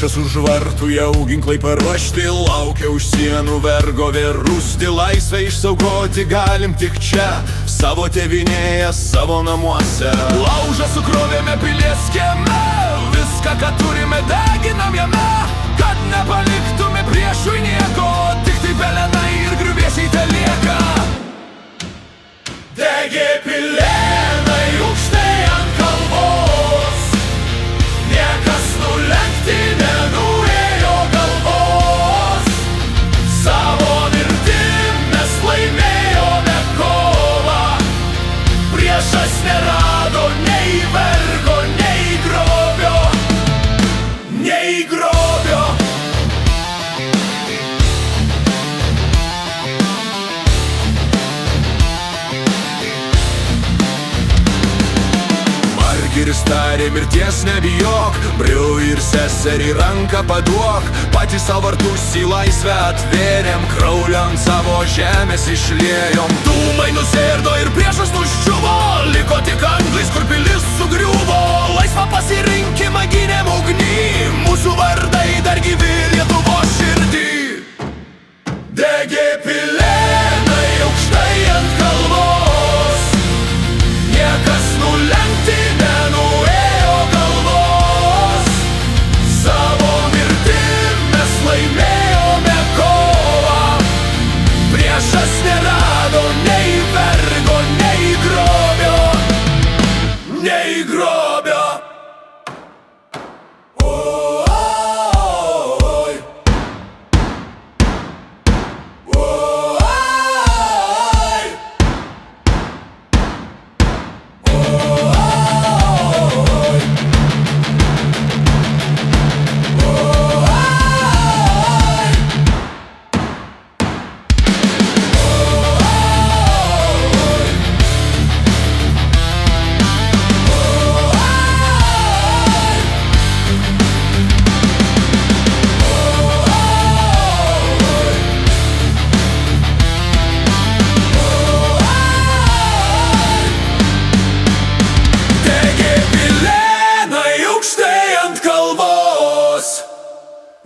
Priešas už vartų jau ginklai paruošti, laukia už sienų vergovė rūsti. Laisvę išsaugoti galim tik čia, savo tėvinėje, savo namuose. Laužą sukrovėme pilies kieme, viską, ką turime, deginam jame, kad nepaliktume priešui nieko, tik tai pelenai ir griuvėsiai telieka. Degė pilėnai aukštai ant kalvos, niekas nulenkti nenuėjo galvos. Savo mirtim mes laimėjome kovą, priešas nerado nei vergo, nei grobio, nei grobio. Margiris tarė mirties nebijok, Briu ir seserį ranką paduok. Patys savo vartus į laisvę atvėrėm, kraujo ant savo žemės išliejom. Dūmai nusėrdo ir priešas nuščiuvo, liko tik anglis, kur pilis sugriuvo. Laisvą pasirinkimą gynėm ugnį, mūsų vardai dar gyvi Lietuvos širdį. Degė pilėnai aukštai ant kalvos, niekas nulenkti nenuėjo galvos. Savo mirtim mes laimėjome kovą, priešas nerado nei vergo, nei grobio, nei grobio.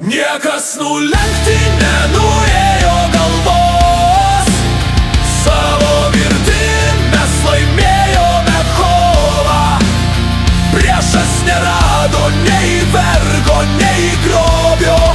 Niekas nulenkti nenuėjo galvos, savo mirtim mes laimėjome kovą, priešas nerado nei vergo, nei grobio.